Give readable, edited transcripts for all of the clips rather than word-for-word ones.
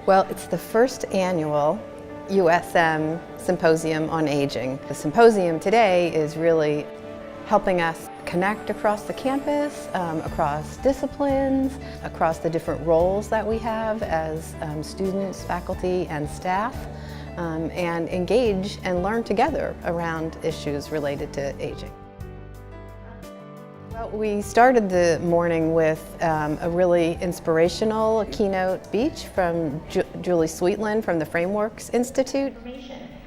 Well, it's the first annual USM Symposium on Aging. The symposium today is really helping us connect across the campus, across disciplines, across the different roles that we have as students, faculty, and staff, and engage and learn together around issues related to aging. Well, we started the morning with a really inspirational keynote speech from Julie Sweetland from the Frameworks Institute.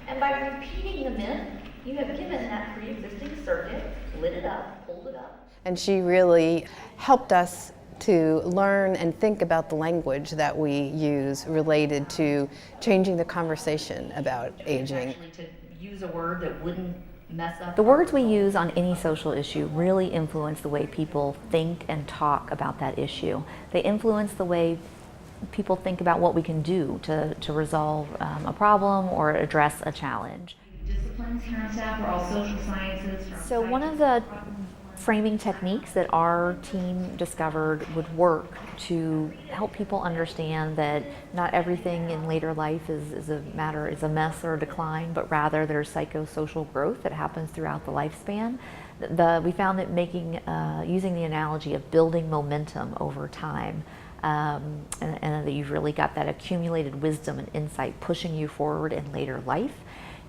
And by repeating the myth, you have given that pre-existing circuit, lit it up, pulled it up. And she really helped us to learn and think about the language that we use related to changing the conversation about aging. Actually, to use a word that wouldn't mess up. The words we use on any social issue really influence the way people think and talk about that issue. They influence the way people think about what we can do to resolve a problem or address a challenge. Disciplines here on staff are all social sciences. So one of the framing techniques that our team discovered would work to help people understand that not everything in later life is a mess or a decline, but rather there's psychosocial growth that happens throughout the lifespan. We found that using the analogy of building momentum over time, and that you've really got that accumulated wisdom and insight pushing you forward in later life.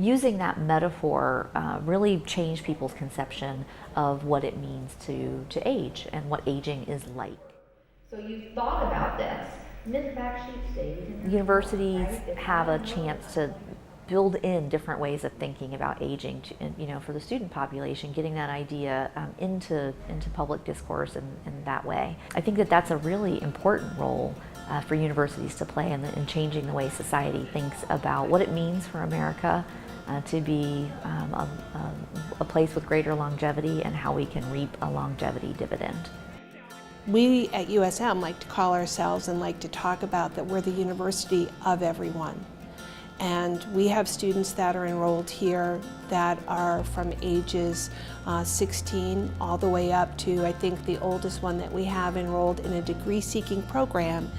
Using that metaphor really changed people's conception of what it means to age and what aging is like. So you've thought about this. Mid-fact sheet stays. Universities have a chance to build in different ways of thinking about aging, for the student population, getting that idea into public discourse in that way. I think that that's a really important role for universities to play in changing the way society thinks about what it means for America to be a place with greater longevity and how we can reap a longevity dividend. We at USM like to call ourselves and like to talk about that we're the university of everyone. And we have students that are enrolled here that are from ages 16 all the way up to, I think the oldest one that we have enrolled in a degree-seeking program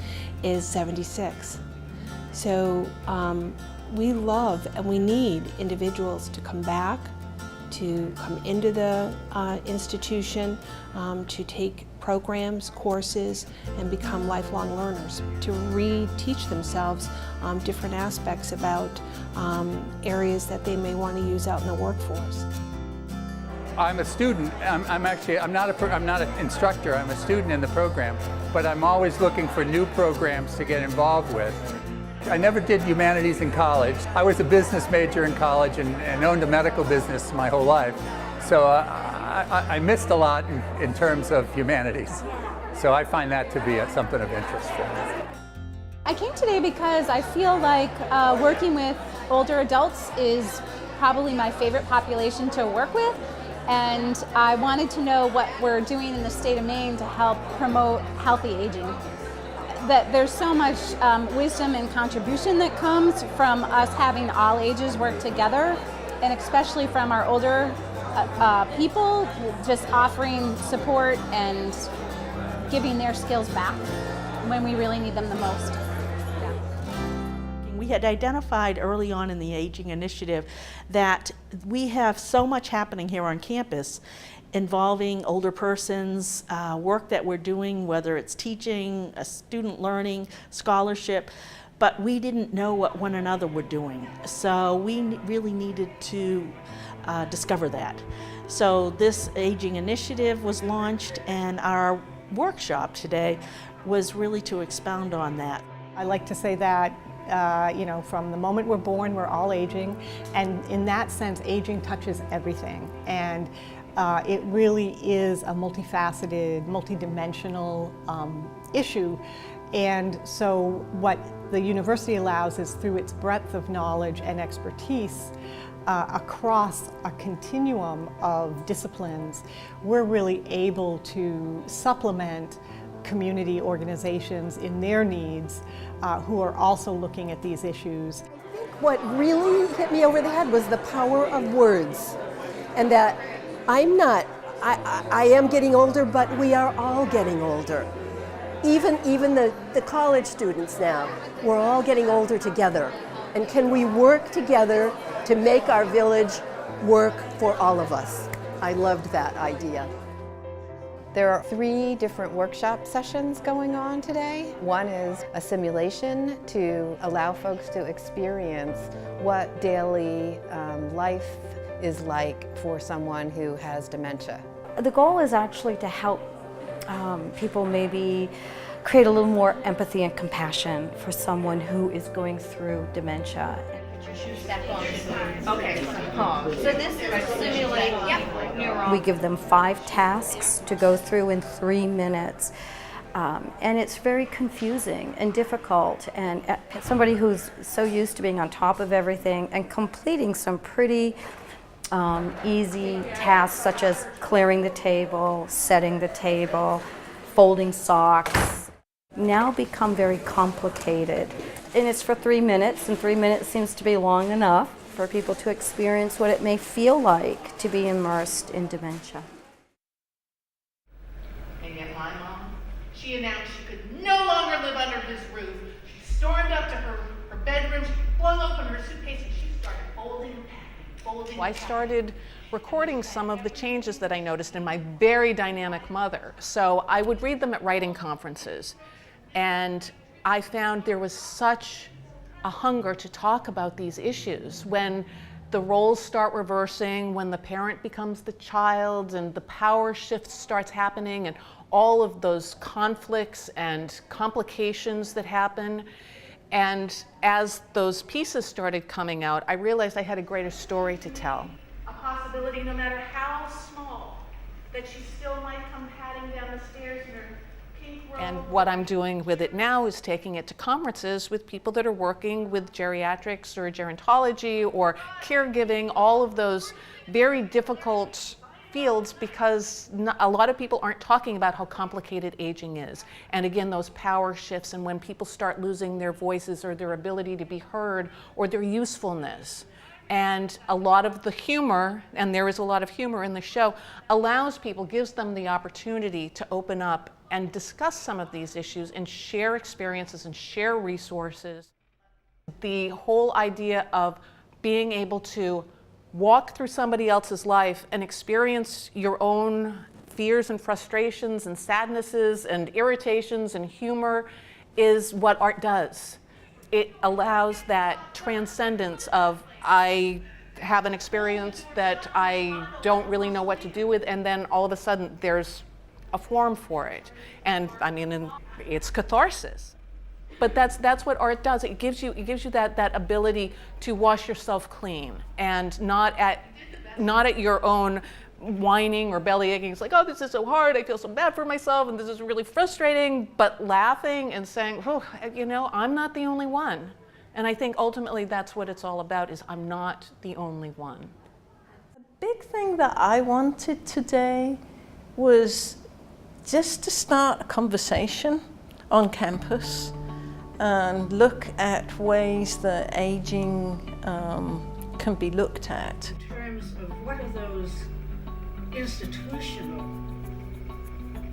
is 76. So we love and we need individuals to come back, to come into the institution, to take programs, courses, and become lifelong learners, to re-teach themselves different aspects about areas that they may want to use out in the workforce. I'm a student. I'm not an instructor. I'm a student in the program, but I'm always looking for new programs to get involved with. I never did humanities in college. I was a business major in college and owned a medical business my whole life. So I missed a lot in terms of humanities. So I find that to be something of interest for me. I came today because I feel like working with older adults is probably my favorite population to work with. And I wanted to know what we're doing in the state of Maine to help promote healthy aging. That there's so much wisdom and contribution that comes from us having all ages work together, and especially from our older people, just offering support and giving their skills back when we really need them the most. We had identified early on in the Aging Initiative that we have so much happening here on campus involving older persons, work that we're doing, whether it's teaching, student learning, scholarship, but we didn't know what one another were doing. So we really needed to discover that. So this Aging Initiative was launched, and our workshop today was really to expound on that. I like to say that from the moment we're born, we're all aging, and in that sense, aging touches everything. And it really is a multifaceted, multidimensional issue. And so what the university allows is, through its breadth of knowledge and expertise across a continuum of disciplines, we're really able to supplement community organizations in their needs who are also looking at these issues. I think what really hit me over the head was the power of words, and that I am getting older, but we are all getting older. Even the college students now, we're all getting older together. And can we work together to make our village work for all of us? I loved that idea. There are 3 different workshop sessions going on today. One is a simulation to allow folks to experience what daily life is like for someone who has dementia. The goal is actually to help people maybe create a little more empathy and compassion for someone who is going through dementia. Okay, so this is simulate, We give them 5 tasks to go through in 3 minutes. And it's very confusing and difficult, and somebody who's so used to being on top of everything and completing some pretty easy tasks such as clearing the table, setting the table, folding socks, now become very complicated. And it's for 3 minutes, and 3 minutes seems to be long enough for people to experience what it may feel like to be immersed in dementia. And yet my mom, she announced she could no longer live under his roof. She stormed up to her bedroom, she flung open her suitcase, and she started folding and packing, folding and I packing. started recording some of the changes that I noticed in my very dynamic mother. So I would read them at writing conferences, and I found there was such a hunger to talk about these issues. When the roles start reversing, when the parent becomes the child and the power shift starts happening and all of those conflicts and complications that happen. And as those pieces started coming out, I realized I had a greater story to tell. A possibility, no matter how small, that she still might come padding down the stairs in her pink robe. And what I'm doing with it now is taking it to conferences with people that are working with geriatrics or gerontology or caregiving, all of those very difficult fields, because a lot of people aren't talking about how complicated aging is. And again, those power shifts, and when people start losing their voices or their ability to be heard or their usefulness. And a lot of the humor, and there is a lot of humor in the show, allows people, gives them the opportunity to open up and discuss some of these issues and share experiences and share resources. The whole idea of being able to walk through somebody else's life and experience your own fears and frustrations and sadnesses and irritations and humor is what art does. It allows that transcendence of, I have an experience that I don't really know what to do with, and then all of a sudden there's a form for it. And I mean, it's catharsis. But that's what art does. It gives you that ability to wash yourself clean, and not at your own whining or belly aching. It's like, oh, this is so hard, I feel so bad for myself, and this is really frustrating, but laughing and saying, oh, you know, I'm not the only one. And I think ultimately that's what it's all about, is I'm not the only one. The big thing that I wanted today was just to start a conversation on campus and look at ways that aging can be looked at. In terms of what are those institutional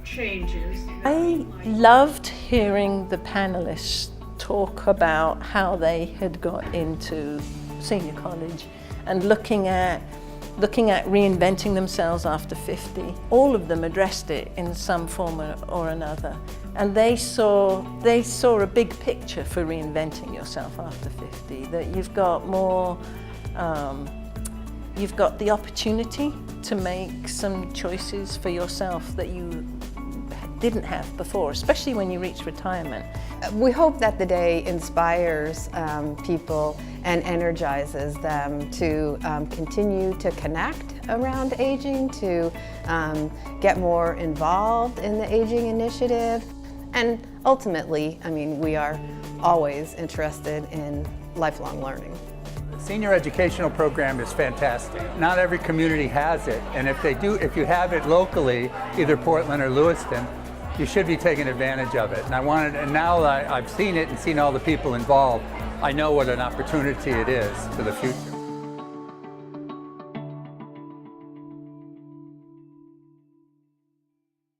changes? I loved hearing the panelists talk about how they had got into senior college and looking at reinventing themselves after 50. All of them addressed it in some form or another. And they saw a big picture for reinventing yourself after 50, that you've got more, you've got the opportunity to make some choices for yourself that you didn't have before, especially when you reach retirement. We hope that the day inspires people and energizes them to continue to connect around aging, to get more involved in the Aging Initiative. And ultimately, I mean, we are always interested in lifelong learning. The senior educational program is fantastic. Not every community has it, and if they do, if you have it locally, either Portland or Lewiston, you should be taking advantage of it. And now that I've seen it and seen all the people involved, I know what an opportunity it is for the future.